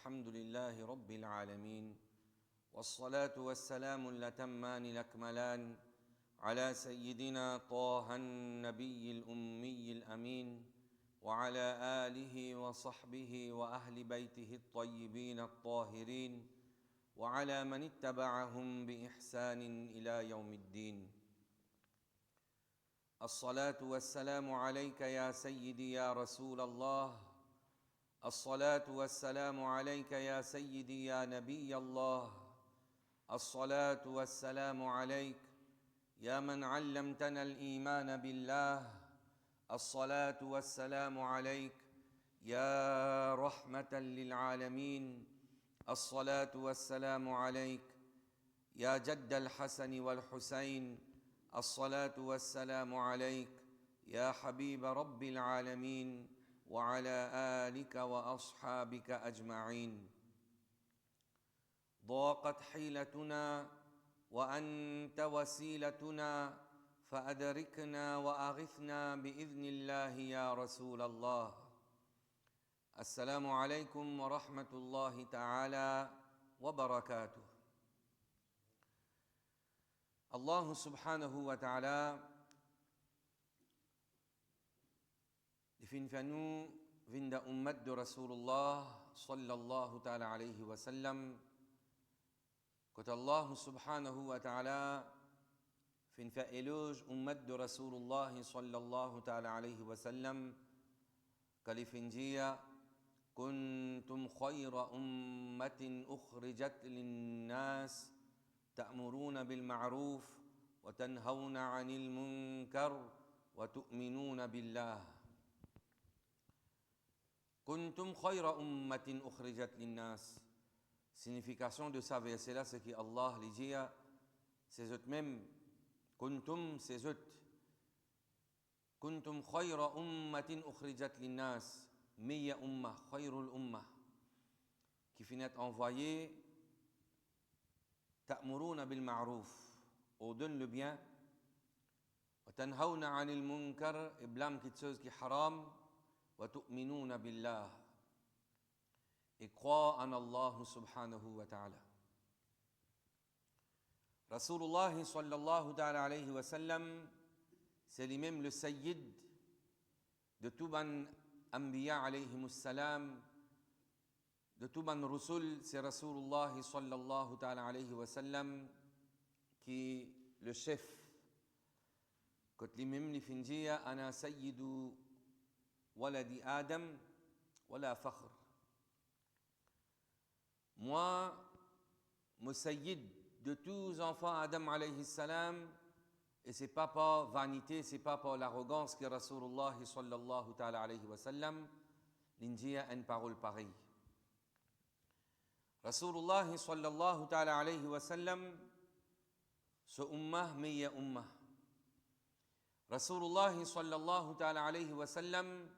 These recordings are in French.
الحمد لله رب العالمين والصلاة والسلام الأتمان الأكملان على سيدنا طه النبي الأمي الأمين وعلى آله وصحبه وأهل بيته الطيبين الطاهرين وعلى من اتبعهم بإحسان إلى يوم الدين. الصلاة والسلام عليك يا سيدي يا رسول الله، الصلاة والسلام عليك يا سيدي يا نبي الله، الصلاة والسلام عليك يا من علمتنا الإيمان بالله، الصلاة والسلام عليك يا رحمة للعالمين، الصلاة والسلام عليك يا جد الحسن والحسين، الصلاة والسلام عليك يا حبيب رب العالمين وعلى آلك وأصحابك أجمعين. ضاقت حيلتنا وأنت وسيلتنا فأدركنا وأغثنا بإذن الله يا رسول الله. السلام عليكم ورحمة الله تعالى وبركاته. الله سبحانه وتعالى لفنفنو فند أمد رسول الله صلى الله تعالى عليه وسلم كت الله سبحانه وتعالى فنفا إلوج أمد رسول الله صلى الله تعالى عليه وسلم كالفنجية كنتم خير أمة أخرجت للناس تأمرون بالمعروف وتنهون عن المنكر وتؤمنون بالله. كنتم خير أمة أخرجت للناس. Signification de ça verset-là, c'est que Allah les dit, c'est eux-mêmes, kuntum, c'est eux. Kuntum khayra ummatin ukhrijat linnas, meilleure ummah, khayrul ummah, qui finit envoyé, ta'muruna bil ma'rouf, on donne le bien, wa tanhawna 'anil munkar, et blâme quelque chose qui est haram, wa tu'minuna billah, et croient en Allah subhanahu wa ta'ala. Rasulullah sallallahu ta'ala alayhi wa sallam, c'est lui-même le sayyid de tout ban anbiya alayhi salam, de tout ban rusul, c'est Rasulullah sallallahu ta'ala alayhi wa sallam qui est le chef. Quand lui-même lui finit, ana sayyidu waladi Adam wala fakhr. Moi, Moussaïd de tous les enfants Adam alayhi salam, et c'est pas par vanité, c'est pas par l'arrogance que Rasulullah sallallahu ta'ala alayhi wa sallam l'india une parole pareille. Rasulullah sallallahu ta'ala alayhi wa sallam, ce ummah meilleure ummah. Rasulullah sallallahu ta'ala alayhi wa sallam,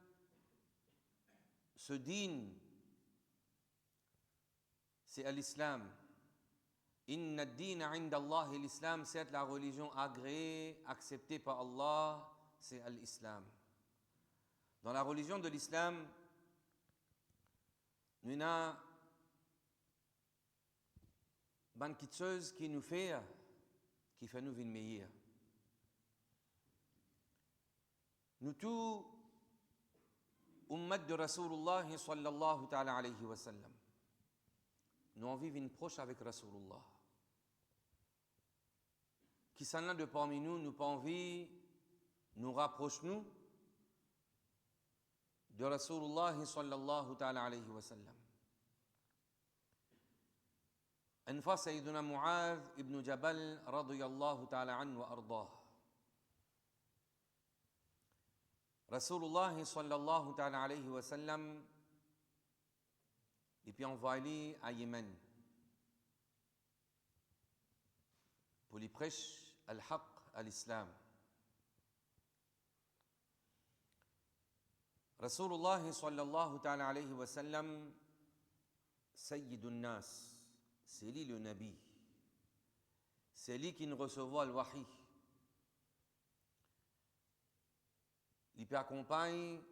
ce din, c'est l'islam. Inna ad-din 'inda Allah l'islam, c'est la religion agréée, acceptée par Allah, c'est l'islam. Dans la religion de l'islam, nous avons une petite chose qui nous fait nous vivre meilleur. Nous tous, ummat de Rasulullah sallallahu ta'ala alayhi wa sallam, nous en vivons une proche avec Rasulullah. Qui s'en a de parmi nous, nous pas envie, nous rapproche-nous de Rasulullah sallallahu ta'ala alayhi wa sallam. Une fois, Sayyiduna Mu'adh ibn Jabal radiyallahu ta'ala anhu wa ardah. Rasulullah sallallahu ta'ala alayhi wa sallam, et puis envoyé à Yémen pour lui prêcher al-haq à l'islam. Rasulullah sallallahu ta'ala alayhi wa sallam, Sayyidun Nas, c'est lui le Nabi, c'est lui qui nous recevait le wahi. Il peut accompagner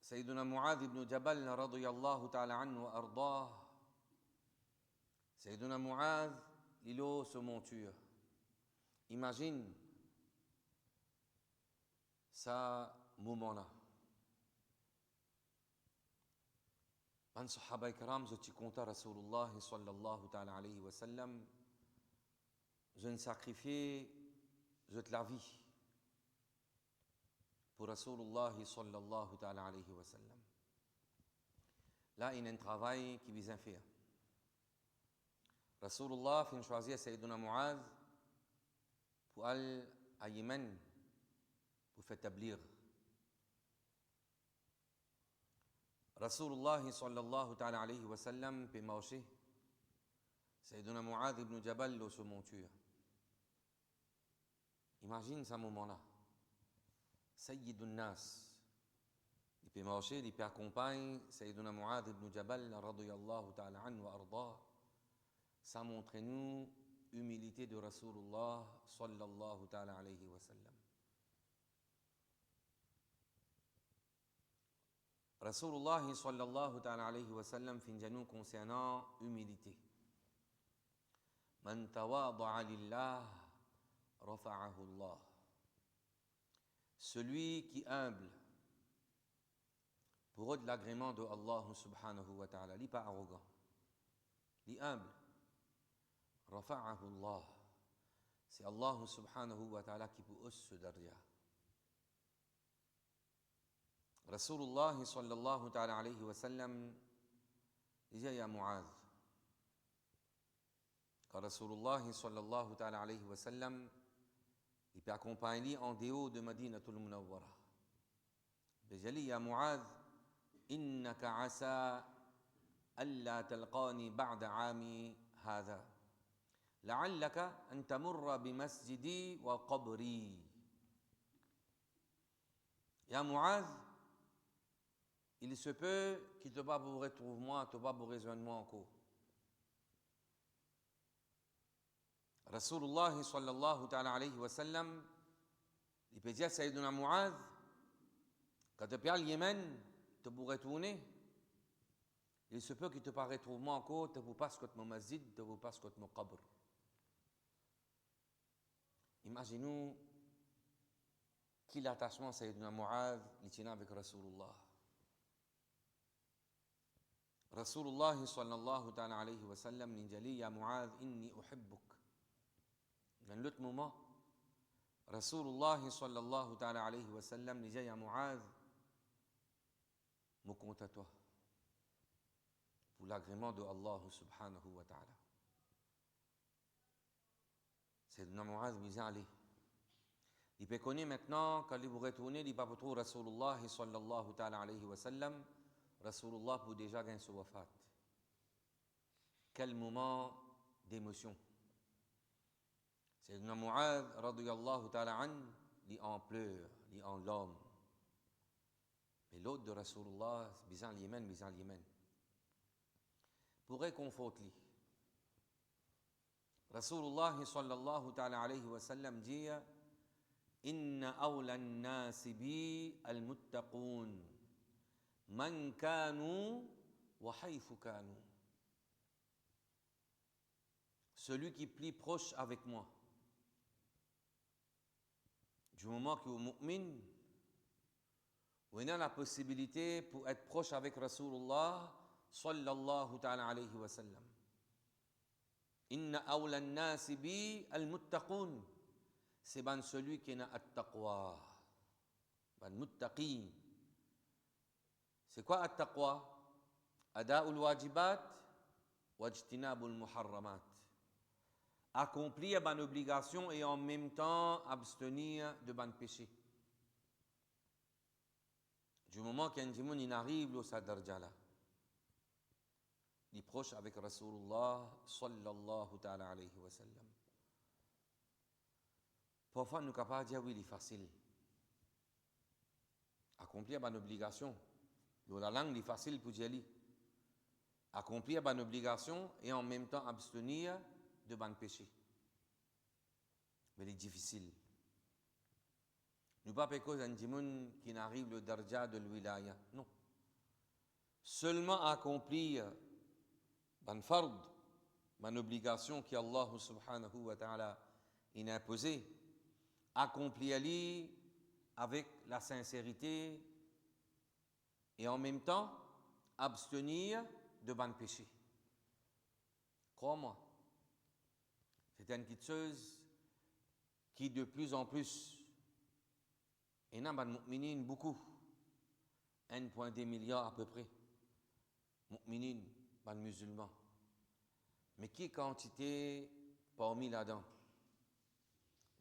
Sayyiduna Mu'adh ibn Jabal radiyallahu ta'ala anhu wa ardah. Sayyiduna Mu'adh, il est ce monture. Imagine ça moment-là. من صحابة الكرام je t'y compte Rasulullah sallallahu ta'ala alayhi wa sallam, je ne sacrifié la vie pour Rasulullah sallallahu ta'ala alayhi wa sallam. Là, il y a un travail qui vient faire. Rasulullah fin choisir Sayyiduna Mu'adh pour aller à Yémen pour faire tablir. Rasulullah sallallahu ta'ala alayhi wa sallam peut marcher. Sayyiduna Mu'adh ibn Jabal le se monture. Imagine ce moment-là. Sayyidun Nas. Il peut marcher, il peut accompagner Sayyiduna Mu'adh ibn Jabal radiyallahu ta'ala anhu wa ardah. Ça montre nous humilité de Rasulullah sallallahu ta'ala alayhi wa sallam. Rasulullah sallallahu ta'ala alayhi wa sallam fin nous concernant humilité. Man tawada'a lillah rafa'ahu Allah. Celui qui humble pour de l'agrément de Allah subhanahu wa ta'ala, il n'est pas arrogant, il est humble. Rafa'ahu Allah. C'est Allah subhanahu wa ta'ala qui peut hausser ce darja. Rasulullah sallallahu ta'ala alayhi wa sallam disait ya Mu'adh. Quand Rasulullah sallallahu ta'ala alayhi wa sallam il peut accompagner en dehors de Madinatul Munawwara. Il dit ya Mu'adh innaka asa alla talqani ba'da 'ami hadha. لعلك أن تمر بمسجدي وقبري. Ya Mu'adh, il se peut qu'il ne te pas vous retrouve moi, tu pas vous rejoindre moi encore. Rasulullah sallallahu ta'ala alayhi wa sallam, il peut dire Sayyiduna Mu'adh, quand tu es au Yémen, tu peux retourner. Il se peut qu'il ne te pas retrouve moi encore, tu ne peux pas ce que mon masjid, tu ne peux pas ce que mon qabr. Imaginez quel attachement Sayyidina Mu'adh il tient avec Rasulullah. Rasulullah sallallahu ta'ala alayhi wa sallam nous dit ya Mu'adh inni uhibbuk. Dans l'autre moment, Rasulullah sallallahu ta'ala alayhi wa sallam nous dit ya Mu'adh, me compte à toi pour l'agrément de Allah subhanahu wa ta'ala. Sayyidina Mu'adh me dit allez. Il peut connaître maintenant, quand il vous retourner, il va pas trouver Rasulullah sallallahu ta'ala alayhi wa sallam. Rasulullah pour déjà gagner ce wafat. Quel moment d'émotion. Sayyidina Mu'adh radiyallahu ta'ala an, il en pleure, il en larmes. Mais l'autre de Rasulullah, bizarre Yémen. Pour réconforter. Rasulullah sallallahu ta'ala alayhi wa sallam dit Inna awla an-nasi bi al-muttaqun man kanu wa haythu kanu. Celui qui est plus proche avec moi. Du moment que vous mu'min, vous avez la possibilité pour être proche avec Rasulullah sallallahu ta'ala alayhi wa sallam. Inna awla an-nasi bi al-muttaqun. C'est ben celui qui n'a at-taqwa. Ben muttaqin. C'est quoi at-taqwa? Ada'ul wajibat wajtinabul muharramat. Accomplir ben obligation et en même temps abstenir de ben péché. Du moment qu'un djimoun il arrive au sadarja là, il est proche avec Rasulullah sallallahu ta'ala alayhi wa sallam. Parfois, nous sommes capables de dire oui, il est facile. Accomplir une obligation. La langue est facile pour dire. Accomplir une obligation et en même temps abstenir de ban péché. Mais il est difficile. Nous pas pécos un djimoun qui n'arrive le darja de l'wilaya. Non. Seulement accomplir ban fard, ban obligation qui Allah subhanahu wa ta'ala a imposée, accomplir avec la sincérité et en même temps abstenir de ban péché. Crois-moi, c'est une petite chose qui de plus en plus, et il y a ban mu'minin beaucoup, 1,2 milliard à peu près, mu'minin, ban musulmans. Mais qui quantité parmi là-dedans?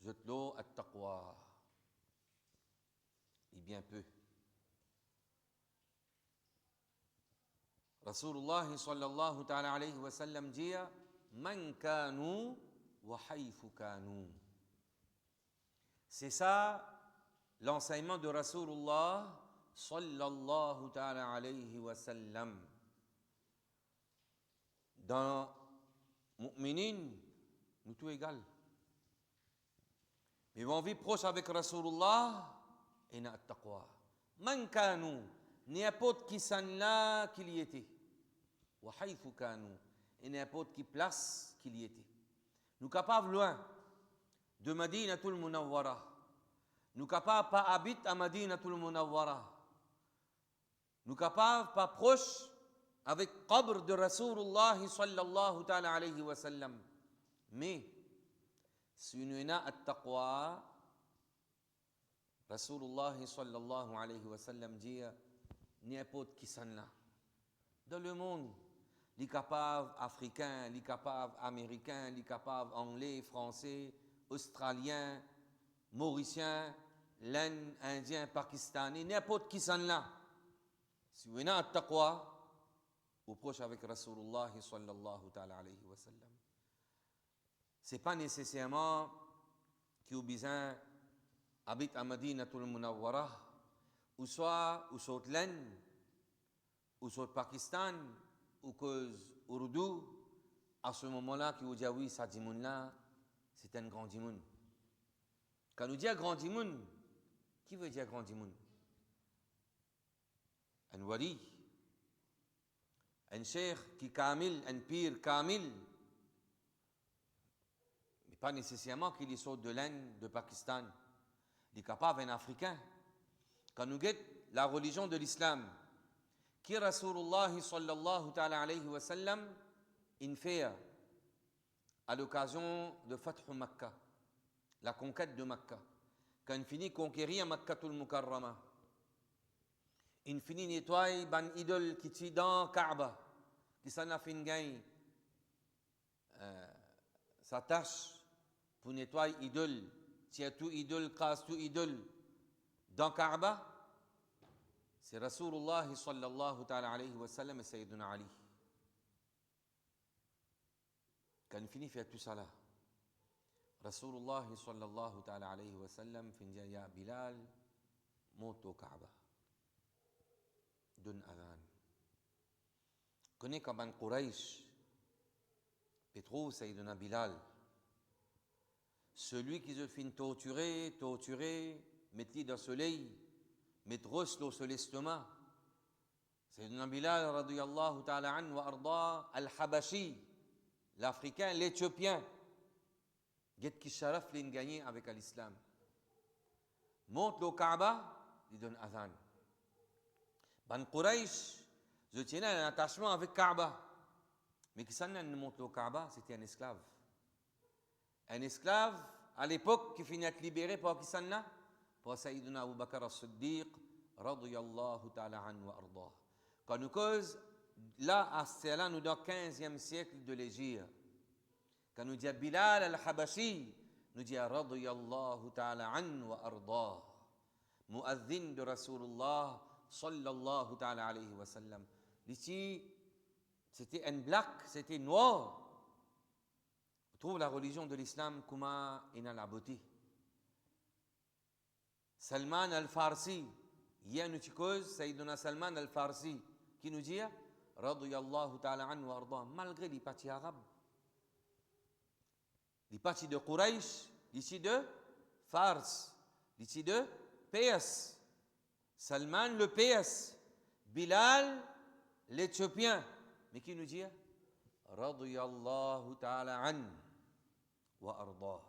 Je te l'eau à taqwa. Et bien peu. Rasulullah sallallahu ta'ala alayhi wa sallam dit Man kanu wa haythu kanu. C'est ça l'enseignement de Rasulullah sallallahu ta'ala alayhi wa sallam. Dans mu'minin, nous tous égales. Mais on vit proche avec Rasulullah et n'a taqwa. Man kanu, n'importe qui s'en là qu'il y était. Wa haythu kanu, et n'importe qui place qu'il y était. Nous capables loin de Madinatul Munawwara. Nous capables pas habiter à Madinatul Munawwara. Nous capables pas proche avec qabr de Rasulullah sallallahu ta'ala alayhi wa sallam. Mais si nous avons at-taqwa, Rasulullah sallallahu alayhi wa sallam dit n'importe qui s'en là. Dans le monde, les capables africains, les capables américains, les capables anglais, français, australiens, mauriciens, l'Inde, indien, pakistanais, n'importe qui s'en là. Si vous avez at-taqwa, vous proche avec Rasulullah sallallahu ta'ala alayhi wa sallam. Ce n'est pas nécessairement qui ont besoin habite à Madinatul Munawwara, ou soit l'Inde, ou soit Pakistan, ou cause Urdu, à ce moment-là, qui vous dit oui, ça dimoun là, c'est un grand dimoun. Quand nous dit grand dimoun, qui veut dire grand dimoun? Un wali, un cheikh qui kamil, un pire kamil, mais pas nécessairement qu'il sorte de l'Inde, de Pakistan. Il est capable un Africain. Quand nous guettons la religion de l'islam, qui Rasulullah sallallahu ta'ala alayhi wa sallam in fait à l'occasion de Fath Makkah, la conquête de Makkah. Quand il finit conquérir Makkatul Mukarrama, il finit nettoyer ban idole qui tient dans Kaaba, qui s'en a fait une gain, sa tâche pour nettoyer idole, tiens tout idole, casse tout idole dans Kaaba. C'est Rasulullah sallallahu ta'ala alayhi wa sallam et Sayyiduna Ali. Quand il finit faire tout ça là, Rasulullah sallallahu ta'ala alayhi wa sallam finit ya Bilal, monte au Kaaba. Donne adhan. Connais comme un Quraysh, et trouve Sayyiduna Bilal. Celui qui se finit torturer, mettre-le dans le soleil, mettre l'eau sur l'estomac. Sayyiduna Bilal radiyallahu ta'ala anhu wa arda al-Habashi, l'Africain, l'Éthiopien. Get qui sharaf l'in gagné avec l'islam. Monte le Kaaba, il donne adhan. Ban Quraysh, je tiens un attachement avec Kaaba. Mais qui s'en monte le Kaaba, c'était un esclave. Un esclave, à l'époque, qui finit à être libéré par qui s'en a? Par Sayyidina Abu Bakr as-Siddiq, radiyallahu ta'ala anhu wa ardah. Quand nous cause, là, c'est là, nous dans le 15e siècle de l'Égypte. Quand nous dit Bilal al-Habashi, nous dit radiyallahu ta'ala anhu wa ardah. Mu'adhin de Rasulullah sallallahu ta'ala alayhi wa sallam. Ici, c'était un black, c'était noir. On trouve la religion de l'islam comment il a la beauté. Salman al-Farsi, il y a une petite cause, Sayyiduna Salman al-Farsi, qui nous dit radiyallahu ta'ala anhu wa ardah, malgré les partis arabes, les partis de Quraysh, ici de Fars, ici de PS, Salman le PS, Bilal l'Éthiopien. Mais qui nous dit Radiyallahu ta'ala an wa ardah.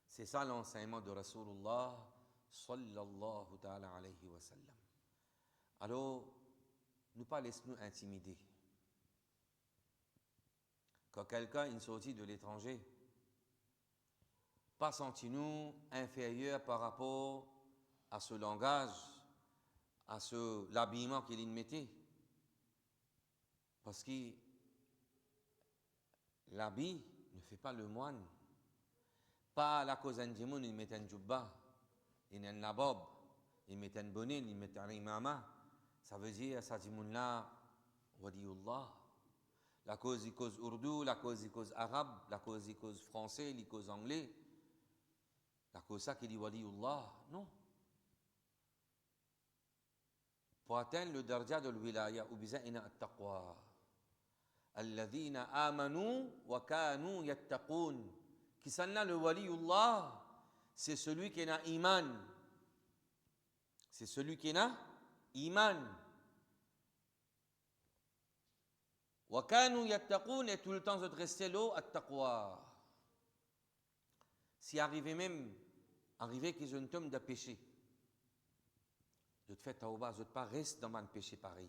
C'est ça l'enseignement de Rasulullah sallallahu ta'ala alayhi wa sallam. Alors, ne pas laissez-nous intimider. Quand quelqu'un est sorti de l'étranger, pas sentez-nous inférieurs par rapport à ce langage, à l'habillement qu'il mettait. Parce que l'habit ne fait pas le moine. Pas la cause d'un djimoun, il met un djubba, il met un nabob, il met un bonnet, il met un imama. Ça veut dire, ça djimoun-là, waliullah. La cause, il cause ourdou, la cause, il cause arabe, la cause, il cause français, il cause anglais. La cause, ça qui dit waliullah, non. Pour atteindre le darja de l'wilaya, ou bien ina at-taqwa. Alladhina amanu wa kanu yattaqun. Qui s'en a le waliullah, c'est celui qui a iman. C'est celui qui a iman. Wa kanu yattaqun et tout le temps de rester là, at-taqwa. Si arrivé qu'ils ont un homme de péché, de te faire tawbah, de ne pas rester dans un péché pareil.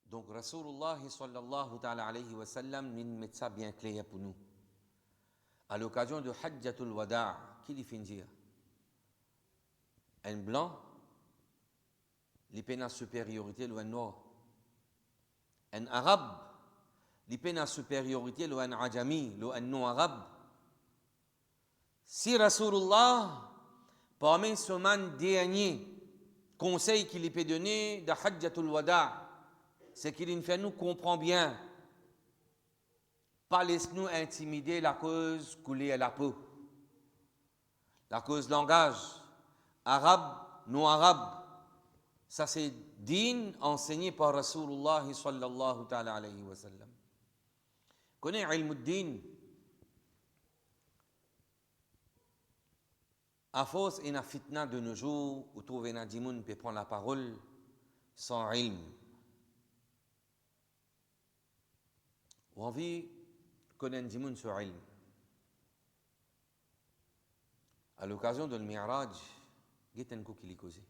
Donc, Rasulullah sallallahu ta'ala alayhi wa sallam nous met ça bien clair pour nous. À l'occasion de Hajjatul Wada', qui lui fait dire un blanc, il peine à supériorité, le noir. Un arabe, il peine à supériorité, le ajami, le non-arabe. Si Rasulullah, parmi ce man dernier conseil qu'il lui peut donner de Hajjatul Wada', c'est qu'il fait nous comprendre bien. Pas laisse-nous intimider la cause coulée à la peau. La cause langage, arabe, non-arabe. Ça c'est din enseigné par Rasulullah sallallahu ta'ala alayhi wa sallam. Connais ilm ad-din. À force, il y a fitna de nos jours où trouver un dimoun peut prendre la parole sans ilm. Ou envie connaître un dimoun sur ilm. À l'occasion de le Mi'raj, il y a un coup qui l'est causé.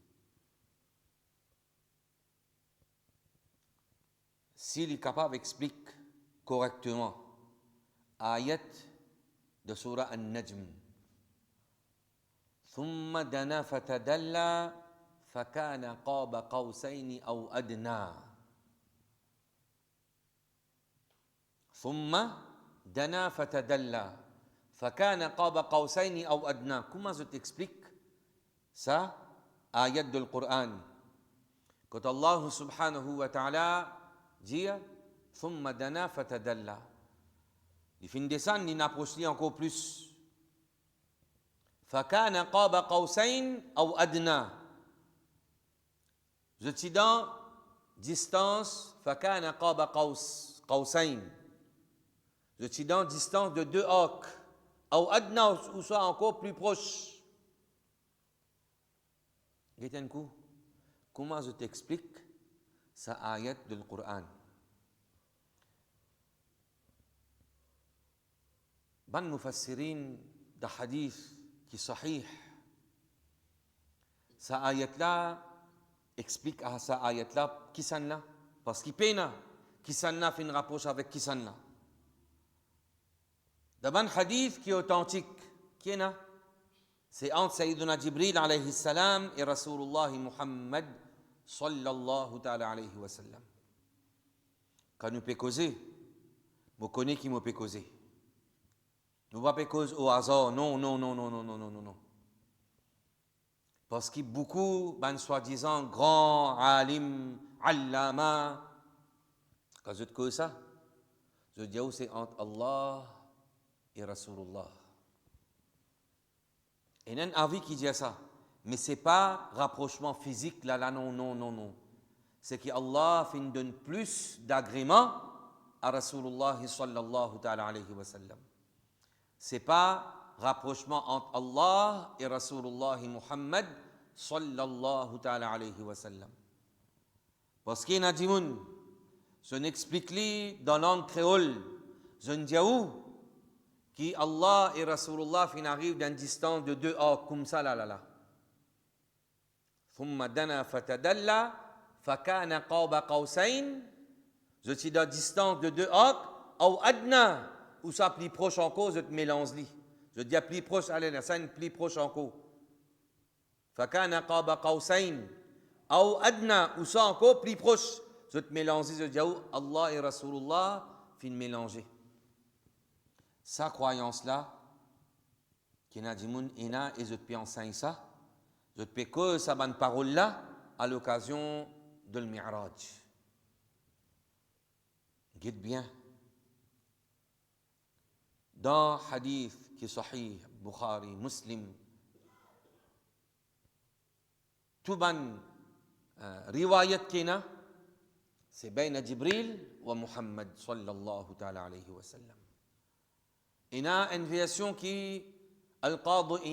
S'il est capable d'expliquer correctement ayat de surah An-Najm, ثم دنا فتدلى فكان قاب قوسين أو أدنى ثم دنا فتدلى فكان قاب قوسين أو أدنى. Comment je t'explique ça ayat du Coran quand Allah subhanahu wa ta'ala dit ثم دنا فتدلى, il fait descendre, il approche encore plus. فكان قاب قوسين أو أدنى. Je suis dans distance فكان قاب قوسين. Je suis dans distance de 2 arcs. أو أدنى ou soit encore plus proche. Un coup, comment je t'explique ça ayat du Coran? Ban mufassirin de hadith qui est sahih. Sa ayat-là explique à sa ayat-là qui s'en là. Parce qu'il peine qui s'en là fait une rapproche avec qui s'en là. D'abord, un hadith qui est authentique. Qui est là? C'est entre Sayyiduna Jibril alayhi salam et Rasulullah Muhammad sallallahu ta'ala alayhi wa sallam. Quand nous peut causer, vous connaissez qui nous peut causer. Nous ne pouvons pas causer au hasard. Non. Parce qu'il y a beaucoup, ben, soi-disant, grands alim, allama. Quand je te cause ça, je dis que c'est entre Allah et Rasulullah. Il y a un avis qui dit ça. Mais ce n'est pas rapprochement physique, là, non. C'est qu'Allah donne plus d'agrément à Rasulullah sallallahu ta'ala alayhi wa sallam. Ce n'est pas rapprochement entre Allah et Rasulullah Muhammad sallallahu ta'ala alayhi wa sallam. Parce qu'il y a des gens qui expliquent dans la langue créole, je ne dis où, que Allah et Rasulullah arrivent d'une distance de 2 arcs, comme ça, là. ثم دنا فتدلى فكان قاب قوسين. Je suis dans distance de 2 arcs, ou adna, ou ça plus proche encore, je te mélange li. Je dis plus proche, allez, ça plus proche encore. فكان قاب قوسين ou adna, ou ça encore plus proche, je te mélange, je dis Allah et Rasulullah fin mélanger. Sa croyance-là, qui n'a dit moun ina et je te peux enseigner ça, je te peux que ça bonne parole-là à l'occasion de le Mi'raj. Guide bien. Dans hadith qui est sahih, Bukhari, Muslim, tout ban riwayat kina, c'est baina Jibril wa Muhammad sallallahu ta'ala alayhi wa sallam. Il y a une version qui Al-Qadi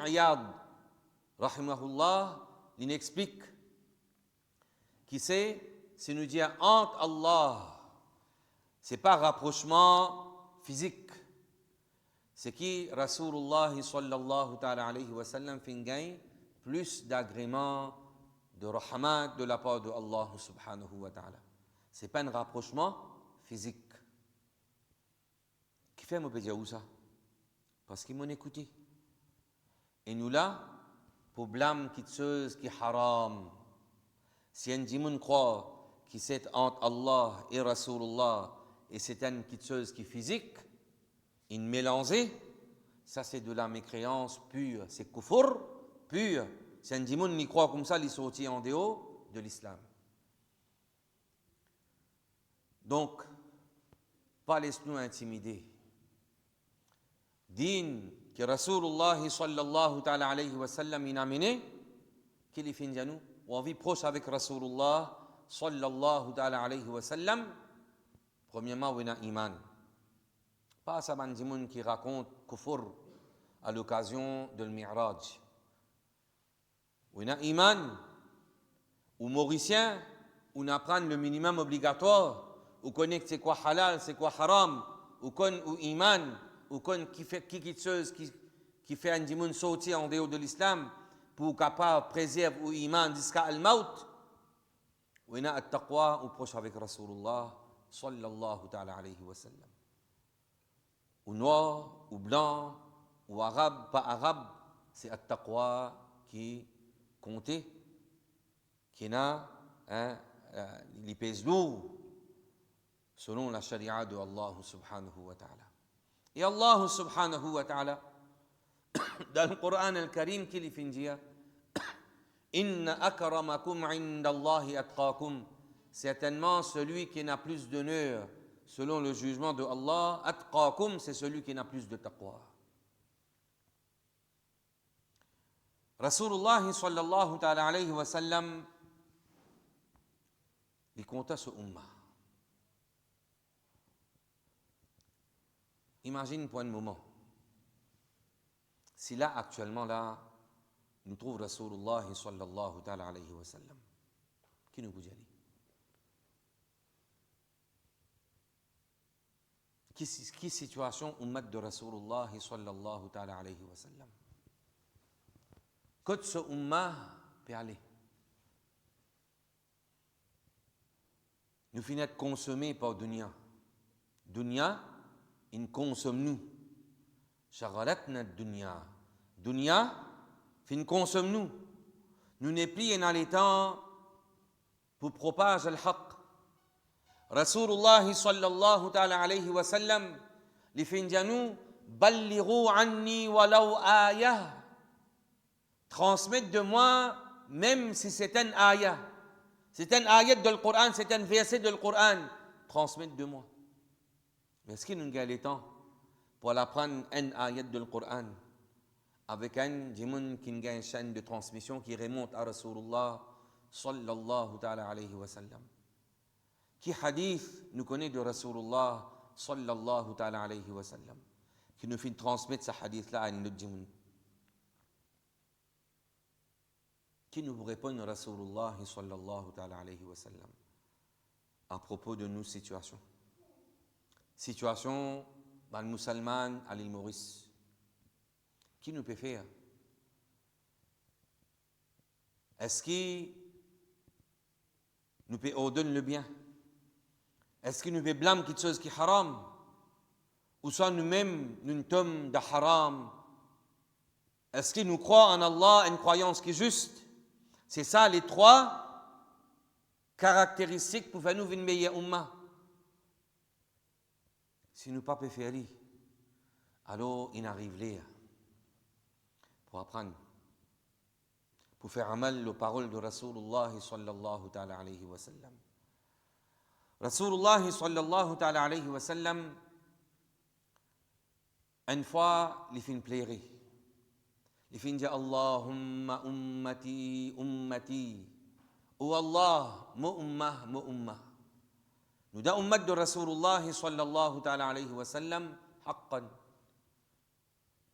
Iyad rahimahullah, il explique qui c'est nous dire entre Allah, c'est pas rapprochement physique, c'est qui Rasulullah sallallahu ta'ala alayhi wa sallam fin gagne plus d'agrément, de rahmat de la part de Allah subhanahu wa ta'ala. C'est pas un rapprochement physique. Qui fait mon pédia où ça? Parce qu'ils m'ont écouté. Et nous là, pour blâme qui chose qui haram. Si un dimoun croit que c'est entre Allah et Rasulullah et c'est une petite chose qui est physique, une mélangée, ça c'est de la mécréance pure, c'est kufur pur. Si un dimoun n'y croit comme ça, il sortit en dehors de l'islam. Donc, pas laisse-nous intimider. Din que Rasulullah sallallahu ta'ala alayhi wa sallam il a mené, qu'il est fin de nous, on vit proche avec Rasulullah sallallahu ta'ala alayhi wa sallam, premièrement, on a iman. Pas ça ban dimoun qui raconte kufur à l'occasion de le Mi'raj. On a iman, ou mauricien, on apprend le minimum obligatoire, ou connaît c'est quoi halal, c'est quoi haram, ou connaît ou iman, ou connaît qui fait quelque chose qui fait un dimoun sortir en dehors de l'islam pour capable préserver ou iman jusqu'à al-maut. On a at-taqwa ou proche avec Rasulullah sallallahu ta'ala alayhi wa sallam. Ou noir, ou blanc, ou arabe, pas arabe, c'est at-taqwa qui compter, qui n'a les pèse lourd selon la charia de Allah subhanahu wa ta'ala. Et Allah subhanahu wa ta'ala, dans le Coran al-Karim, qui fait dire Inna akramakum indallahi atqakum. Certainement, celui qui n'a plus d'honneur, selon le jugement de Allah, atqakum, c'est celui qui n'a plus de taqwa. Rasulullah sallallahu ta'ala alayhi wa sallam, il compta ce ummah. Imagine pour un moment, si là, actuellement, là, nous trouvons Rasulullah sallallahu ta'ala alayhi wa sallam, qui nous vous dit? Qui situation ummat de Rasulullah sallallahu ta'ala alayhi wa sallam? Que ce ummah peut aller. Nous finissons de consommer par dunya. Dunya, il consomme nous. Shaghalatna dunya. Dunya, fin consomme nous. Nous n'est plus dans les temps pour propager le haqq. Rasulullah sallallahu ta'ala alayhi wa sallam, li fin nous, ballighu anni walau ayah. Transmettre de moi, même si c'est un ayah. C'est un ayat de Coran, c'est un verset de Coran. Transmettre de moi. Mais est-ce qu'il nous a le temps pour apprendre un ayat de Coran avec un djimoun qui a une chaîne de transmission qui remonte à Rasulullah sallallahu ta'ala alayhi wa sallam? Qui hadith nous connaît de Rasulullah sallallahu ta'ala alayhi wa sallam? qui nous fait transmettre ce hadith-là à une autre djimoun. Qui nous répond Rasulullah sallallahu alayhi wa sallam à propos de nos situations. Situation dans le musulman à l'île Maurice. Qui nous peut faire? Est-ce qu'il nous peut ordonner le bien? Est-ce qu'il nous peut blâmer quelque chose qui est haram? Ou soit nous-mêmes, nous sommes de haram? Est-ce qu'il nous croit en Allah, une croyance qui est juste? C'est ça les trois caractéristiques pour faire nous une meilleure umma. Si nous pas préférés, alors il arrive là pour apprendre, pour faire amal les paroles de Rasulullah sallallahu ta'ala alayhi wa sallam. Rasulullah sallallahu ta'ala alayhi wa sallam, une fois, il fait une plairie. Il fait dire Allahumma ummati ummati. Oh Allah, mo ummah, mo ummah. Nous da ummat de Rasulullah sallallahu ta'ala alayhi wa sallam, haqqan.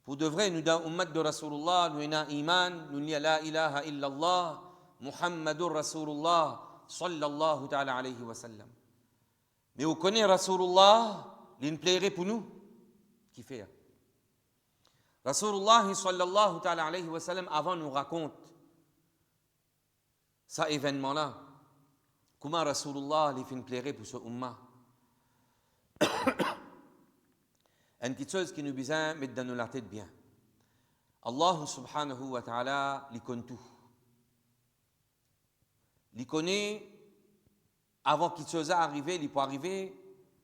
Pour de vrai, nous da ummat de Rasulullah, nous avons iman, nous n'y a la ilaha illallah, Muhammadur Rasulullah sallallahu ta'ala alayhi wa sallam. Mais vous connaissez Rasulullah, il nous plairait pour nous. Qui fait? Rasulullah sallallahu ta'ala alayhi wa sallam avant nous raconte cet événement-là. Comment Rasulullah les fait plairer pour ce umma. Une petite chose qui nous besoin de mettre dans la tête bien. Allah subhanahu wa ta'ala les connaît tout. Il connaît avant quelque chose à arriver, il peut arriver.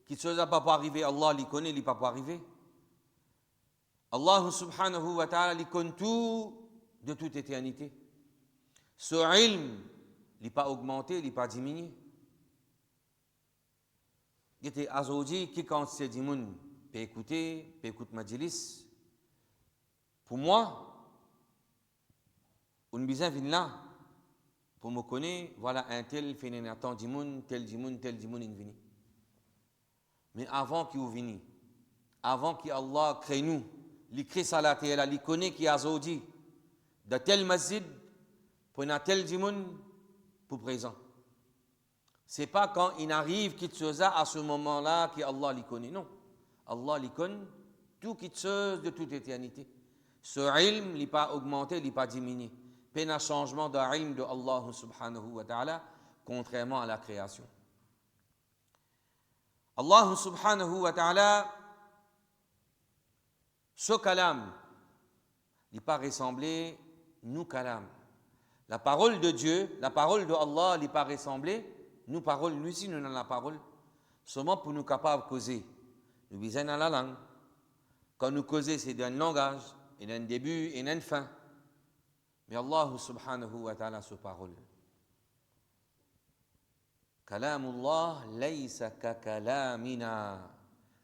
Quelque chose n'a pas arriver, Allah les connaît, il peut pas arriver. Allah subhanahu wa ta'ala il connaît tout de toute éternité. Ce ilm, il n'est pas augmenté, il n'est pas diminué. Il était azodi qui quand c'est dit moun peut écouter majlis. Pour moi, on besoin vient là pour me connaître, voilà un tel fait un temps dimoun, tel dimoun il vient. Mais avant qu'il vienne, avant qu'Allah crée nous, il crée ça la terre, il connaît qui azodi de tel masjid pour un tel dimoun pour présent. C'est pas quand il arrive quelque chose à ce moment-là qu'Allah les connaît. Non. Allah les connaît tout quelque chose de toute éternité. Ce ilm n'est pas augmenté, il n'est pas diminué. Pas un changement de ilm de Allah subhanahu wa ta'ala, contrairement à la création. Allah subhanahu wa ta'ala, ce kalam, il n'est pas ressemblé nous kalam. La parole de Dieu, la parole de Allah n'est pas ressemblée. Nous parole, nous aussi nous avons la parole. Seulement pour nous capables de causer. Nous visons dans la langue. Quand nous causons, c'est d'un langage, et d'un début et d'un fin. Mais Allah subhanahu wa ta'ala sa parole. Kalamullah laysa ka kalamina.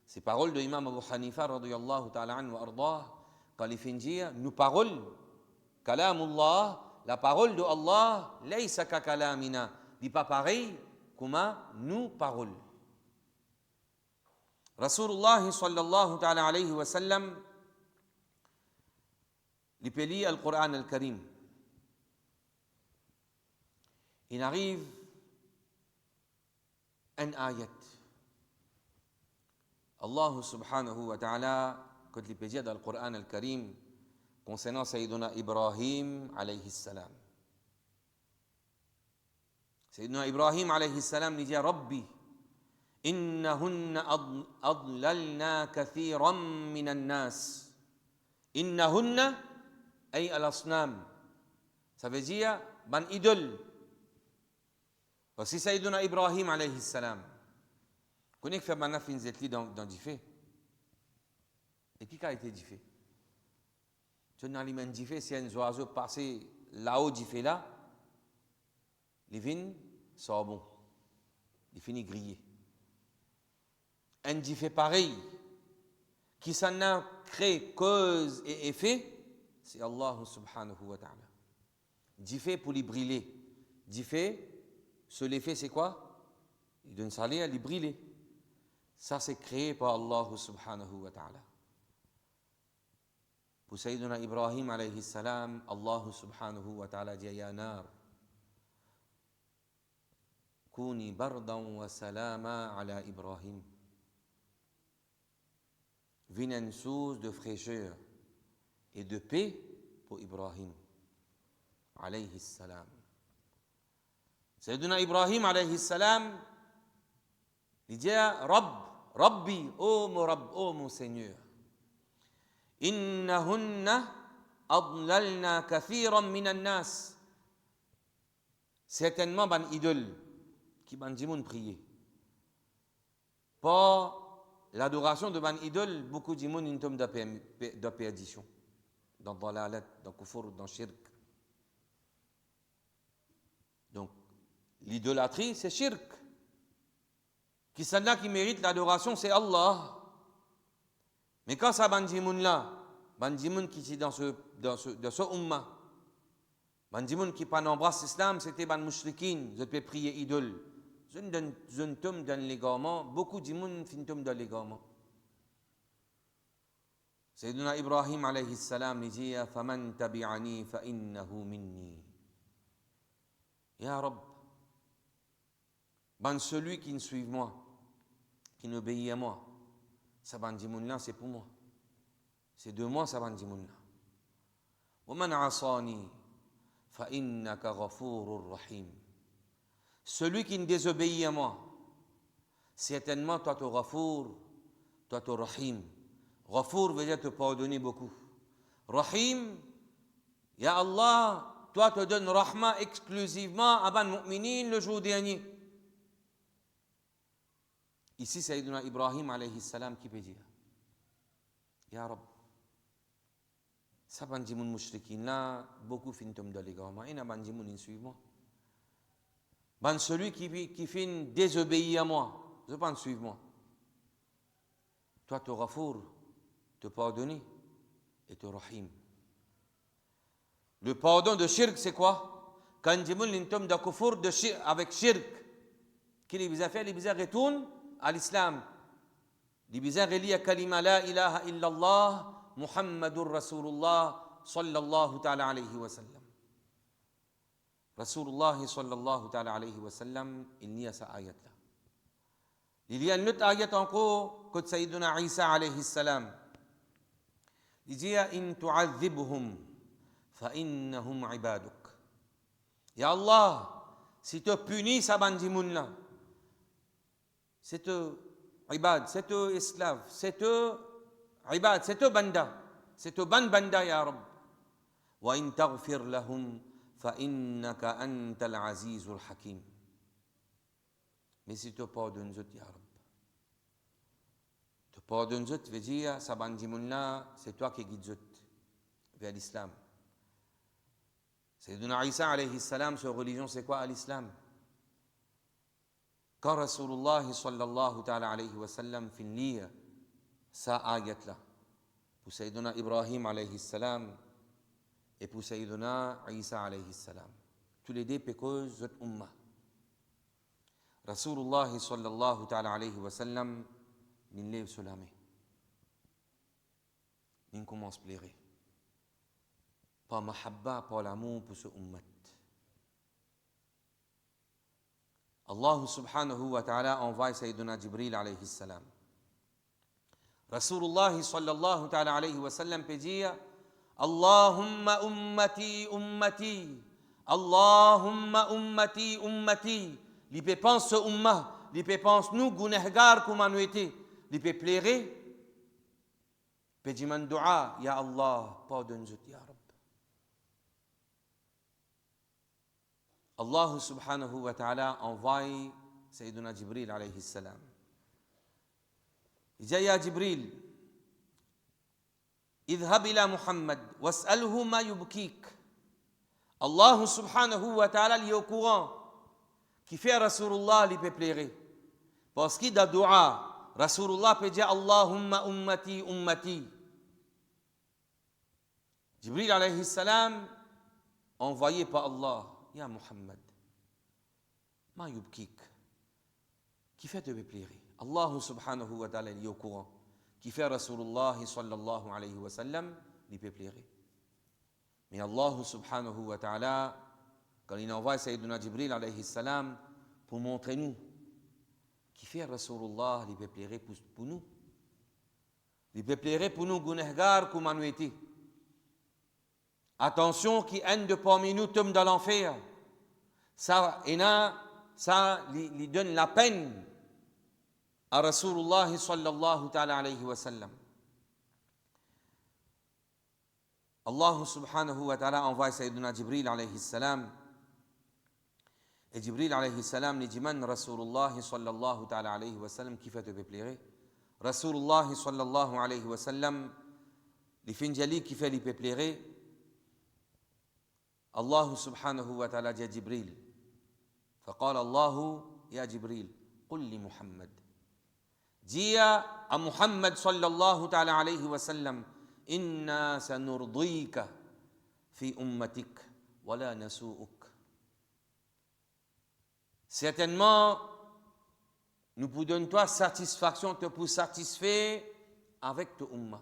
Ces paroles de l'imam Abu Hanifa radiyallahu ta'ala anhu wa ardah, quand il fait dire, nous parole, Kalamullah, la parole de Allah, laysa ka kalamina, n'est pas pareil comme nous parole. Rasulullah sallallahu ta'ala alayhi wa sallam, il peut lire le Coran al-Karim. Il arrive un ayat. Allah subhanahu wa ta'ala, quand il peut dire dans le Coran al-Karim, concernant Sayyiduna Ibrahim alayhi salam. Sayyiduna Ibrahim alayhi salam il dit Rabbi, innahunna adlalna kathiran minan nas. Innahunna ay al-asnam. Ça veut dire ban idole. Voici Sayyiduna Ibrahim alayhi salam. Vous connaissez que faire maintenant fin zetli dans du fait. Et qui a été dit fait? Tu n'as pas dit fait, c'est un oiseau passé là-haut du fait là. Les vignes sont bons. Les finis grillés. Un dit fait pareil, qui s'en a créé cause et effet, c'est Allah subhanahu wa ta'ala. Dit fait pour les brûler. Dit fait, ce l'effet c'est quoi? Il donne ça à les brûler. Ça c'est créé par Allah subhanahu wa ta'ala. Pour Sayyidina Ibrahim alayhi salam, Allah subhanahu wa ta'ala dit ya nar, Kuni bardan wa salama ala Ibrahim. Vienne une source de fraîcheur et de paix pour Ibrahim alayhi salam. Sayyidina Ibrahim alayhi salam, il dit Rabbi, oh mon Seigneur, Innahunna adlalna kathiran minan nas. Certainement, ban idole qui ban dimoun prier. Par l'adoration de ban idole, beaucoup de dimoun tombe de perdition. Dans dalalat, dans kufur, dans shirk. Donc, l'idolâtrie, c'est shirk. Qui s'en qui mérite l'adoration, c'est Allah. Mais quand ça bandimoun là, bandimoun qui est dans ce umma, bandimoun qui pas embrasse l'islam, c'était ban mushrikin, je peux prier idole. Je tombe dans l'égarement, beaucoup de monde tombe dans l'égarement. Sayyidina Ibrahim alayhi salam dit faman tabi'ani fa innahu minni. Ya Rabb, ban celui qui me suit moi, qui m'obéit à moi, ça bandimoun là, c'est pour moi. C'est de moi, ça bandimoun là. Wa man asani fa innaka ghafurur rahim. Celui qui me désobéit à moi, certainement toi tu Ghafour, toi tu Rahim. Ghafour veut dire te pardonner beaucoup. Rahim, ya Allah, toi te donnes rahma exclusivement à ban mu'minin le jour dernier. Ici, Sayyidina Ibrahim alayhi salam qui peut dire Ya Rab, ça bandimoun mushrikin là, beaucoup fintum de l'égarement, et n'a bandimoun in suivent moi. Ben celui qui fait désobéir à moi, je pense suivre moi. Toi, tu Ghafour, te pardonner, et tu Rahim. Le pardon de shirk, c'est quoi? Quand Jimoun l'intom de kufur avec shirk, qui les bizarres fait, les bizarres retournent à l'islam. Les bizarres relient à kalima la ilaha illallah, Muhammadur Rasulullah, sallallahu ta'ala alayhi wa sallam. Rasulullah sallallahu ta'ala alayhi wa sallam, il n'y a sa ayat là. Il y a une autre ayat encore que Sayyiduna Isa alayhi salam. Il dit in tu'adhibhum fa innahum ibaduk. Ya Allah, si tu punis sa bandimoun là, c'est eux ibad, c'est eux esclaves, c'est eux ibad, c'est eux banda, c'est eux banda ya Rabb. Wa in taghfir lahum فَإِنَّكَ أَنْتَ الْعَزِيزُ الْحَكِيمُ. Mais si tu pardonnes zut, ya Rab. Tu pardonnes zut, veut dire, sa bandimoun là, c'est toi qui guides zut vers l'islam. Sayyiduna Isa alayhi salam, sa religion, c'est quoi à l'islam? Quand Rasulullah sallallahu ta'ala alayhi wa sallam finit sa ayat là, pour Sayyiduna Ibrahim alayhi salam, et pour Sayyiduna Isa alayhi salam. Tous les deux pécos zot umma. Rasulullah sallallahu ta'ala alayhi wa sallam nin lève sur la main. Nin commence à pleurer. Par mahabba, par l'amour pour ce ummat. Allah subhanahu wa ta'ala envoie Sayyiduna Jibril alayhi salam. Rasulullah sallallahu ta'ala alayhi wa sallam peut dire Allahumma ummati ummati, Allahumma ummati ummati. Li peut penser umma, li peut penser nous gunehgar comme nous été, li peut pleurer. Peut dire man dua, ya Allah, pardonne-nous ya Rabb. Allah subhanahu wa ta'ala envoie Sayyiduna Jibril alayhi salam. Il dit ya Jibril, اذهب إلى محمد واسأله ما يبكيك. Allah subhanahu wa ta'ala li est au courant qui fait Rasulullah li peut pleurer. Parce qu'il a dua, Rasulullah peut dire Allahumma ummati ummati. Jibril alayhi salam, envoyé par Allah, ya Muhammad, ma yubkik, qui fait te pleurer. Allah subhanahu wa ta'ala li est au courant. Qui fait Rasulullah sallallahu alayhi wa sallam il peut plaire. Mais Allah subhanahu wa ta'ala, quand il envoie Sayyidina Jibril alayhi salam pour montrer nous qui fait Rasulullah, il peut plaire pour nous. Il peut plaire pour nous, gunehgar, comme nous étions. Attention, qui haine de parmi nous tombe dans l'enfer. Ça lui donne la peine à Rasulullah sallallahu ta'ala alayhi wa sallam. Allah subhanahu wa ta'ala envoie Sayyidina Jibril alayhi salam. Et Jibril alayhi salam lui dit man Rasulullah sallallahu ta'ala alayhi wa sallam qui fait te plaire. Rasulullah sallallahu alayhi wa sallam li finjali qui fait li plaire. Allah subhanahu wa ta'ala dit Jibril. فقال الله يا جبريل قل لمحمد جيا محمد صلى الله تعالى عليه وسلم إنا سنرضيك في أمتك ولا نسوءك. Certainement, nous pour donner toi satisfaction, te pour satisfaire avec ton umma.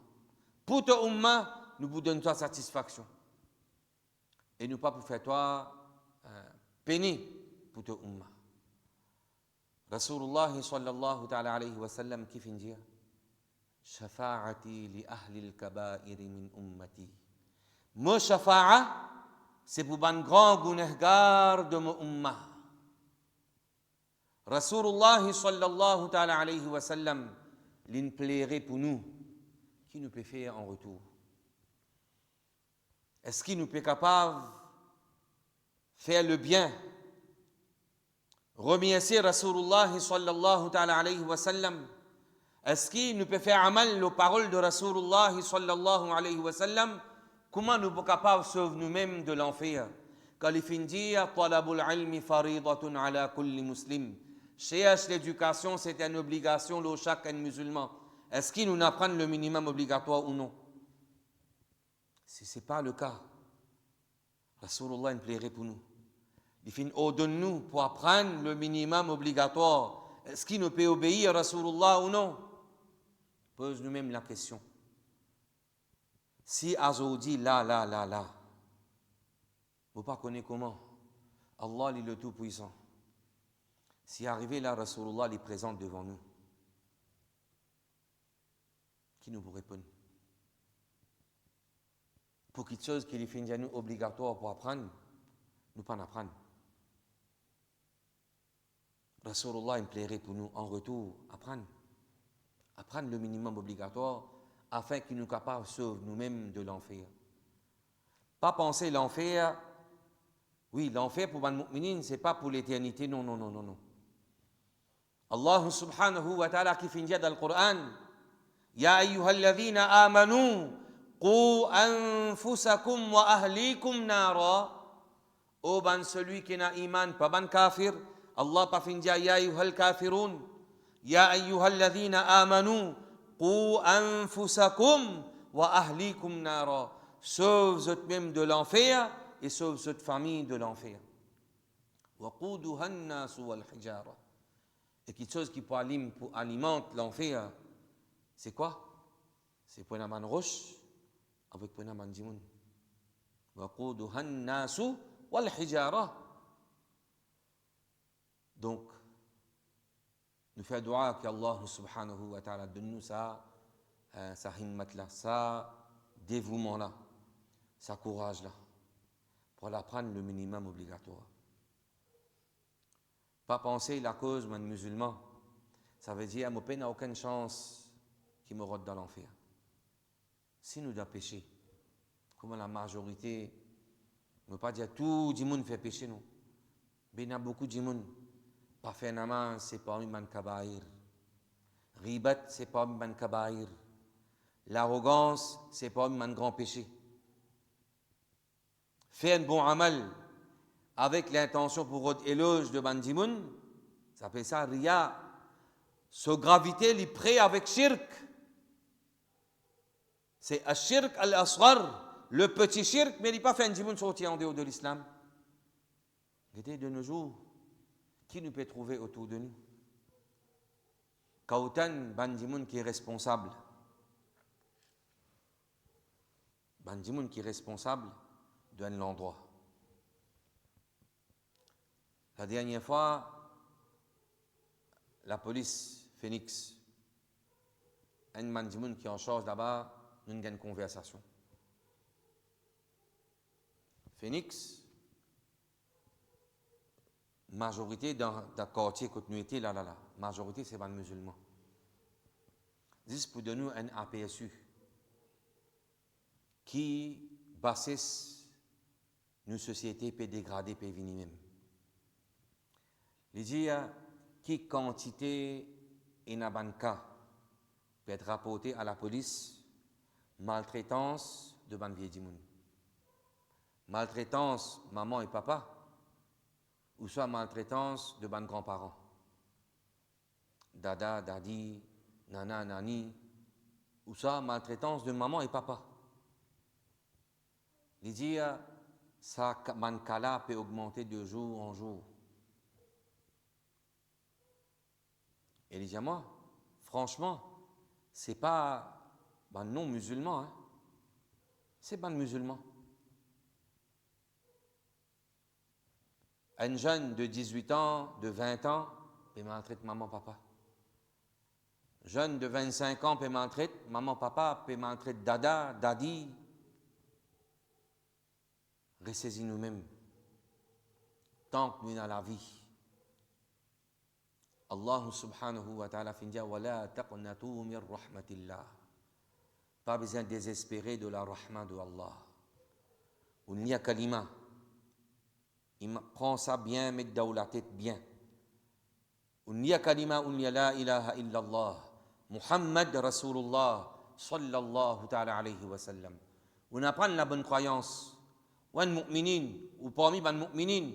Pour ton umma, nous pour donner toi satisfaction. Et nous pas pour faire toi peiner pour ton umma. Rasulullah sallallahu ta'ala alayhi wa sallam qui finit dire Shafa'ati li ahli al-kaba'ir min ummati. Mon shafa'a, c'est pour un grand gunehgar de mon umma. Rasulullah sallallahu ta'ala alayhi wa sallam l'in plairait pour nous. Qui nous peut faire en retour? Est-ce qu'il nous peut capable de faire le bien? Remercier Rasulullah sallallahu ta'ala alayhi wa sallam. Est-ce qu'il nous peut faire amal aux paroles de Rasulullah sallallahu alayhi wa sallam? Comment nous sommes capables de sauver nous-mêmes de l'enfer? Quand il finit dire talabul ilmi faridatun ala kulli muslim. Chercher l'éducation, c'est une obligation de chaque musulman. Est-ce qu'il nous apprend le minimum obligatoire ou non? Si ce n'est pas le cas, Rasulullah nous plairait pour nous. Il finit ordonne-nous pour apprendre le minimum obligatoire. Est-ce qu'il nous peut obéir à Rasulullah ou non? Pose nous-mêmes la question. Si Azo dit là, vous ne pas connaître comment. Allah est le Tout-Puissant. Si arrivé là, Rasulullah est présent devant nous. Qui nous répond? Pour quelque chose qui est fini à nous obligatoire pour apprendre, nous pas en apprendre. Rasulullah plairait pour nous en retour apprendre le minimum obligatoire afin qu'il nous capable de sauver nous-mêmes de l'enfer. Pas penser l'enfer, oui, l'enfer pour les mu'minines, ce n'est pas pour l'éternité, non. Allah subhanahu wa ta'ala qui finit dans le Coran, Ya ayyuhalladhina amanu, qu anfusakum wa ahlikum nara. Oh ban celui qui n'a iman, pas ban kafir, Allah pas finit ya ayyuhal kafirun, Ya ayyuhalladhina amanu, qu anfusakum wa ahlikum nara. Sauve vous-même de l'enfer et sauve votre famille de l'enfer. Wa quduha an-nas wal hijara. Et quelque chose qui alimente l'enfer, c'est quoi? C'est pour une roche avec pour une dimoun. Wa quduha an-nas wal hijara. Donc, nous faisons dua qu'Allah subhanahu wa ta'ala donne-nous ça himmat-là, ça dévouement-là, ça courage-là, pour apprendre le minimum obligatoire. Pas penser la cause d'un musulman, ça veut dire mon père n'a aucune chance qu'il me rote dans l'enfer. Si nous avons péché, comme la majorité, ne veut pas dire tout le monde fait péché, non. Mais il y a beaucoup de monde. Pas faire namaz, c'est pas un kabaïr. Ribat, c'est pas un kabaïr. L'arrogance, c'est pas un grand péché. Faire un bon amal avec l'intention pour éloge de Bandimoun, ça s'appelle ça Ria. Se gravité, il est prêt avec shirk. C'est un shirk al-asghar, le petit shirk, mais il n'est pas fait un djimoun sorti en dehors de l'islam. Regardez de nos jours, qui nous peut trouver autour de nous? Kautan Bandimoun qui est responsable. ban dimoun qui est responsable de l'endroit. La dernière fois, la police Phoenix, un man dimoun qui est en charge là-bas, nous avons une conversation. Phoenix, majorité dans le quartier que nous étions là, majorité c'est des musulmans. C'est pour donner un aperçu qui bassesse nos sociétés peut dégrader, peut venir même. Il dit qui quantité et cas peut être rapporté à la police maltraitance de ban vieux dimoun. Maltraitance maman et papa ou soit maltraitance de ban grands-parents. Dada, dadi, nana, nani ou soit maltraitance de maman et papa. Il dit ça ban kala peut augmenter de jour en jour. Et il dit à moi, franchement, c'est pas ben non musulman, hein. C'est ban musulman. Un jeune de 18 ans, de 20 ans, peut maltraiter maman, papa. Jeune de 25 ans peut maltraiter maman, papa, peut maltraiter dada, dadi. Ressaisis nous-mêmes. Tant que nous avons la vie. Allah subhanahu wa ta'ala fin dit wala taqnatu min rahmatillah. Pas besoin de désespérer de la rahma de Allah. On y a kalima. Il prend ça bien, met dans la tête bien. On y a kalima, on y a la ilaha illallah. Muhammad Rasulullah sallallahu ta'ala alayhi wa sallam. On apprend la bonne croyance. Wan mu'minin ou parmi ban mu'minin.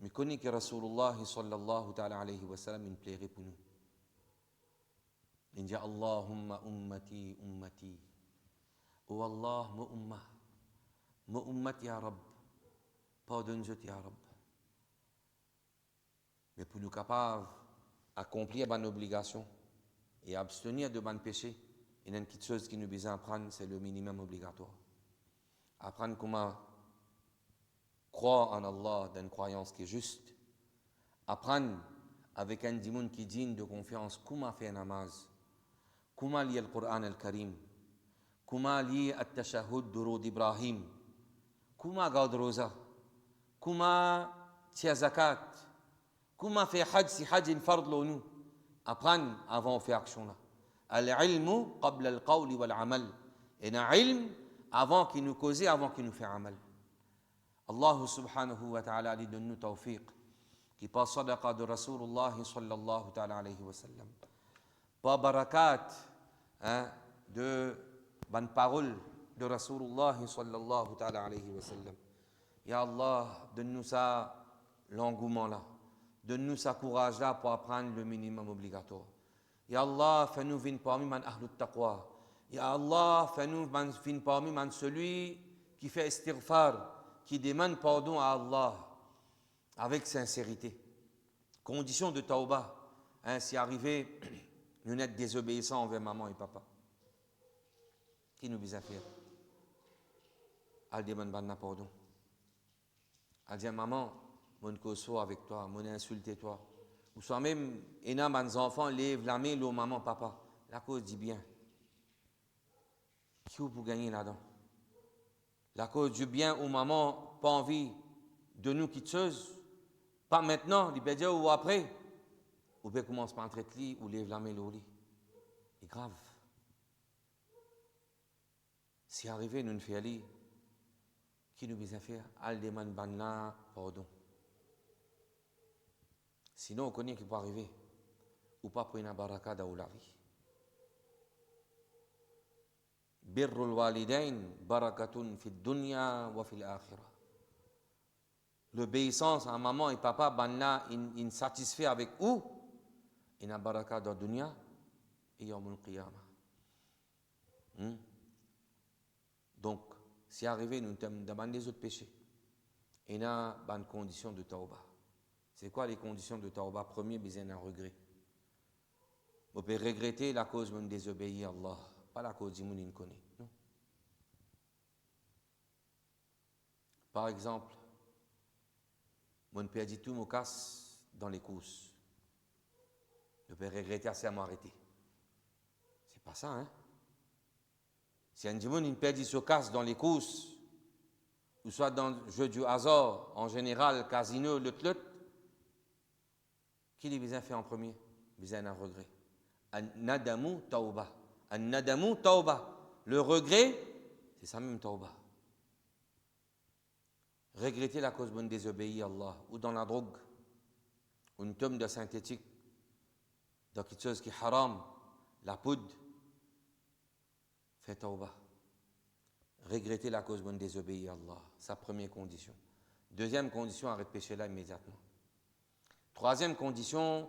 Mais connais que Rasulullah sallallahu ta'ala alayhi wa sallam il plairait pour nous. Il dit Allahumma ummati ummati. Oh Allah, ma ummat ya Rab. Pardonne-je ya Rab. Mais pour nous capables d'accomplir nos obligations et abstenir de nos péchés, il y a une petite chose qui nous besoin apprendre, c'est le minimum obligatoire. Apprendre comment croire en Allah d'une croyance qui est juste. Apprendre avec un dimoun qui est digne de confiance comment faire namaz, comment lire le Coran al-Karim, comment lire al-Tashahhud durud Ibrahim, comment garder roza, comment tirer zakat, comment faire hajj si hajj est fard nous. Apprendre avant de faire action là. Al-ilmu qabla al-qawli wal-amal. Et l'ilm avant qu'il nous cause, avant qu'il nous fait amal. Allah subhanahu wa ta'ala lui donne nous tawfiq qui passe sadaqa de Rasulullah sallallahu ta'ala alayhi wa sallam. Pas barakat de bonnes paroles de Rasulullah sallallahu ta'ala alayhi wa sallam. Ya Allah, donne-nous ça l'engouement là. Donne-nous ça courage là pour apprendre le minimum obligatoire. Ya Allah, fais-nous venir parmi man ahlut taqwa. Ya Allah, fais-nous venir parmi man celui qui fait istighfar, qui demande pardon à Allah avec sincérité. Condition de tauba. Si arrivé, nous n'êtes désobéissants envers maman et papa. Qui nous besoin faire? Elle demande pardon. Elle dit maman, mon causse avec toi, mon insulté toi. Ou soit même, mes enfants lèvent la main, l'eau maman, papa. La cause dit bien. Qui vous pour gagner là-dedans? La cause du bien où maman pas envie de nous quitter, pas maintenant, il peut dire ou après, ou peut commencer par entrer lit ou lève la main au lit. C'est grave. Si arrivé nous ne faisons pas, qui nous besoin faire? Al demande banna pardon. Sinon on connaît qui peut arriver ou pas pour une baraka dans la vie. Birrul walidain barakatun fi dunya wa fil akhirah. L'obéissance à maman et papa banna in satisfait avec eux, in baraka dans dunya et yawmul qiyamah. Donc si arrivé nous demandons des autres péchés, il y a une condition de tauba. C'est quoi les conditions de tauba? Premier, besoin d'un regret. On peut regretter la cause de désobéir à Allah. pas la cause d'Imounine connaît. Non. Par exemple, mon père dit tout me casse dans les courses. Je peux regretter assez à m'arrêter. C'est pas ça, hein? Si un dimanche, une perdit se casse dans les courses, ou soit dans le jeu du hasard, en général, casino, le qui les vient faire en premier? Vient un regret. An-nadamu tauba. An-nadamu tauba. Le regret, c'est ça même tauba. Regretter la cause bonne désobéir à Allah, ou dans la drogue, ou une tome de synthétique, dans quelque chose qui est haram, la poudre, fait tauba. Regretter la cause bonne désobéir à Allah, sa première condition. Deuxième condition, arrête de pécher là immédiatement. Troisième condition,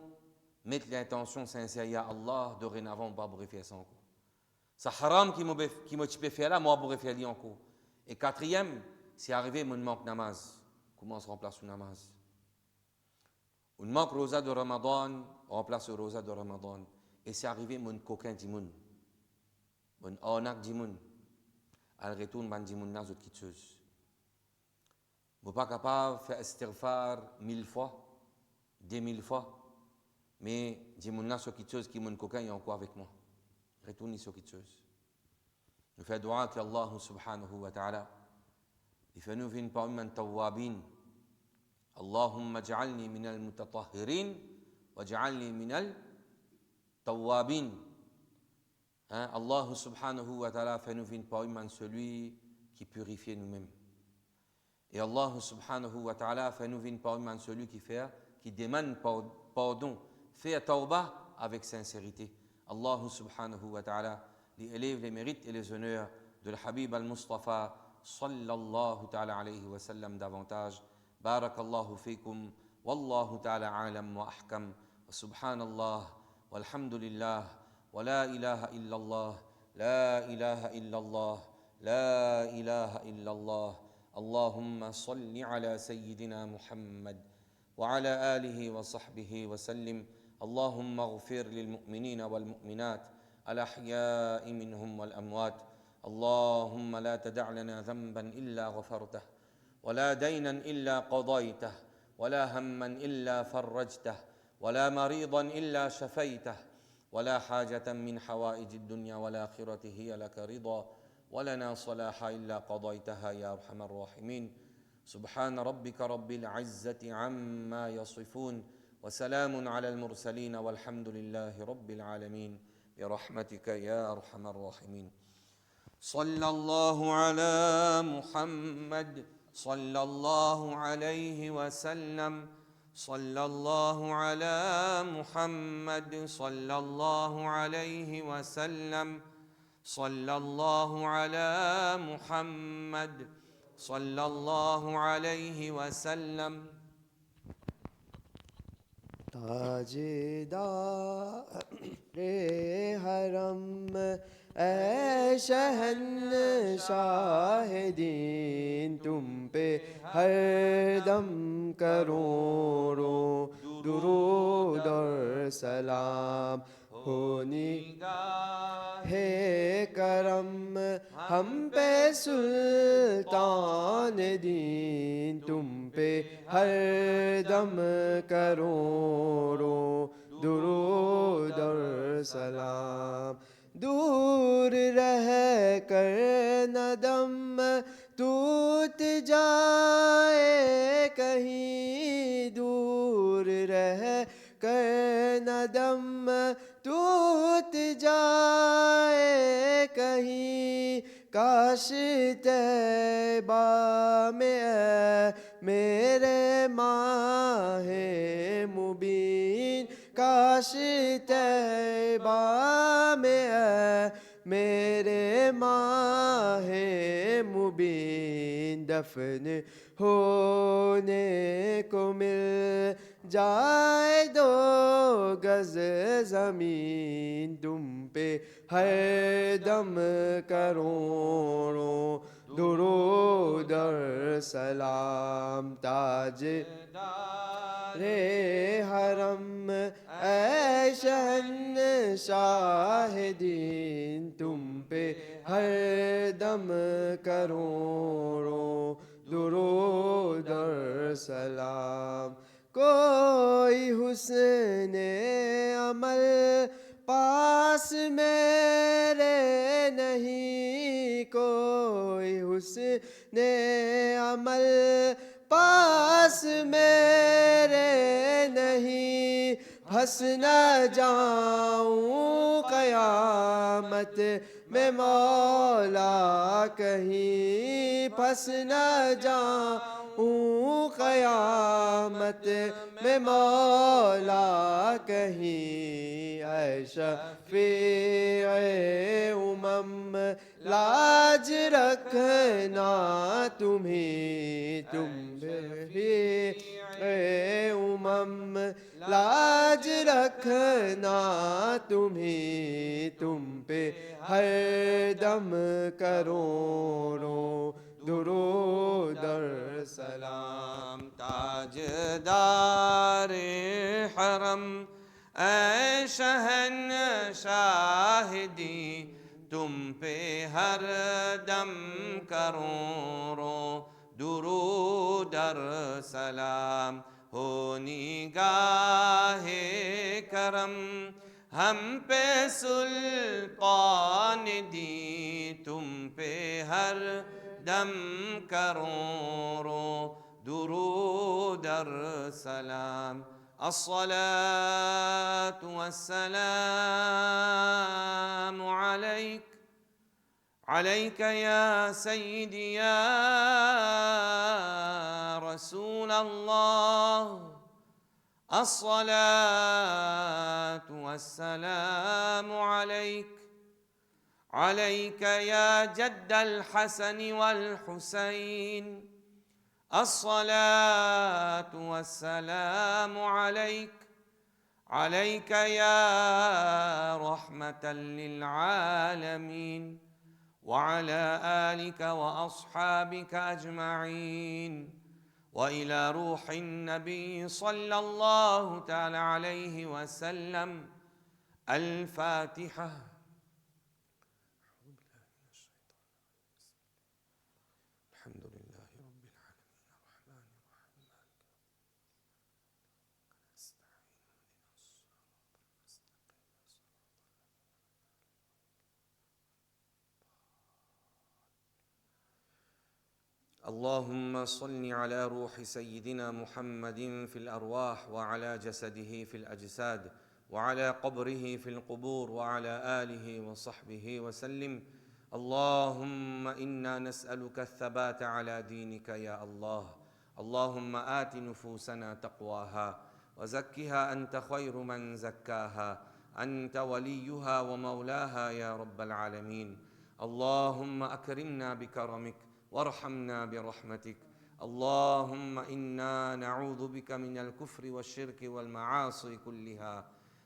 mettre l'intention sincère à Allah, dorénavant, on va pas faire ça encore. Ça haram qui m'a fait là, moi, je vais faire encore. Et quatrième, c'est arrivé, mon manque namaz. Comment se remplace le namaz? On manque rosa de Ramadan, on remplace le rosa de Ramadan. Et c'est arrivé, mon coquin dimoun. Mon onak dimoun. Elle retourne, mon dimoun n'a autre chose. Je ne suis pas capable de faire istighfar 1000 fois, 2000 fois. Mais dimoun n'a sur quelque chose qui mon coquin est encore avec moi. Retourne sur quelque chose. Je fais dua que Allah subhanahu wa ta'ala. فنو فين من التوابين اللهم اجعلني من المتطهرين واجعلني من التوابين Allah subhanahu wa ta'ala fait nous une parole celui qui purifie nous-mêmes. Et Allah subhanahu wa ta'ala fait nous une parole celui qui demande pardon, fait tawbah avec sincérité. Allah subhanahu wa ta'ala lui élève les mérites et les honneurs de l'Habib al-Mustafa sallallahu ta'ala alayhi wa sallam davantage. Barakallahu fikum, wallahu ta'ala alam wa ahkam, wa subhanallah, walhamdulillah, wa la ilaha illallah, la ilaha illallah, la ilaha illallah. Allahumma salli ala sayyidina Muhammad, wa ala alihi wa sahbihi wa sallim. Allahumma ghfir lil mu'minina wal mu'minat, al-ahya'i minhum wal amwat. اللهم لا تدع لنا ذنبا إلا غفرته ولا دينا إلا قضيته ولا هما إلا فرجته ولا مريضا إلا شفيته ولا حاجة من حوائج الدنيا والآخرة هي لك رضا ولنا صلاح إلا قضيتها يا أرحم الراحمين. سبحان ربك رب العزة عما يصفون وسلام على المرسلين والحمد لله رب العالمين برحمتك يا أرحم الراحمين. صلى الله على محمد صلى الله عليه وسلم صلى الله على محمد صلى الله عليه وسلم صلى الله على محمد صلى الله عليه وسلم. ताजदार हरम ऐ शहंशाह दीन तुम पे हरदम करोड़ों दुरूद और सलाम हो निगाहे करम हम पे सुल्तान दीन तुम पे हरदम करोड़ों दुरूद और सलाम. दूर रह कर नदम टूट जाए कहीं, दूर रह कर नदम टूट जाए कहीं. काश तैबा में मेरे माहे मुबीन, काश तैबा में मेरे माहे मुबीन दफन होने को मिल जाए दो गज जमीन. तुम पे हर दम करोड़ों दुरूद और सलाम. ताजदारे हरम ऐ शहंशाह दीन तुम हर दम करोड़ों दुरूद और सलाम। कोई हुस्ने अमल पास मेरे नहीं, कोई हुस्ने अमल पास मेरे नहीं, फंस न जाऊं क़यामत में मौला कहीं, फंस न जाऊं क़यामत में मौला कहीं। ऐ शफ़ीए उमम लाज रखना तुम्हें, तुम भी उमम लाज रखना तुम्हें, तुम पे हर दम करोड़ों दुरूद और सलाम। ताजदारे हरम ऐ शहंशाहिदी, तुम पे हर दम करोड़ों दुरूद और सलाम। हो निगाहे करम हम पे सुल्तान दी, तुम पे हर दम करोड़ों दुरूद और सलाम। अस्सलातु वस्सलामु अलैक अलैक या सय्यदी या रसूल अल्लाह। अस्सलातु वस्सलामु अलैक अलैक या जद्दल हसन वल हुसैन। अस्सलातु वस्सलामु अलैक अलैक या रहमतल लिल आलमीन व अला आलिक व अस्हाबिक अजमईन व इला रूहिन नबी सल्लल्लाहु तआला अलैहि वसल्लम। अल फातिहा। اللهم صل على روح سيدنا محمد في الأرواح، وعلى جسده في الأجساد، وعلى قبره في القبور، وعلى آله وصحبه وسلم. اللهم إنا نسألك الثبات على دينك يا الله. اللهم آت نفوسنا تقواها وزكها أنت خير من زكاها، أنت وليها ومولاها يا رب العالمين. اللهم أكرمنا بكرمك وارحمنا برحمتك. اللهم إنا نعوذ بك من الكفر والشرك والمعاصي كلها،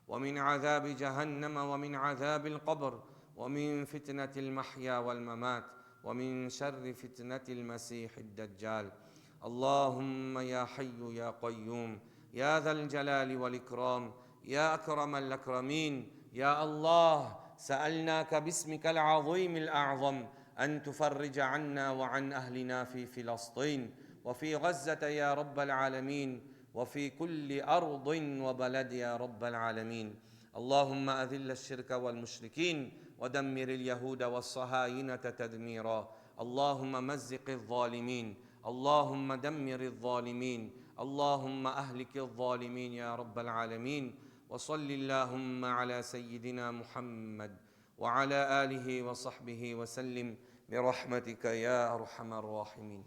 ومن عذاب جهنم، ومن عذاب القبر، ومن فتنة المحيا والممات، ومن شر فتنة المسيح الدجال. اللهم يا حي يا قيوم يا ذا الجلال والإكرام يا أكرم الأكرمين، يا الله سألناك باسمك العظيم الأعظم أن تفرج عنا وعن أهلنا في فلسطين وفي غزة يا رب العالمين، وفي كل أرض وبلد يا رب العالمين. اللهم أذل الشرك والمشركين ودمر اليهود والصهاينة تدميرا. اللهم مزق الظالمين، اللهم دمر الظالمين، اللهم أهلك الظالمين يا رب العالمين. وصل اللهم على سيدنا محمد وعلى آله وصحبه وسلم برحمتك يا أرحم الراحمين.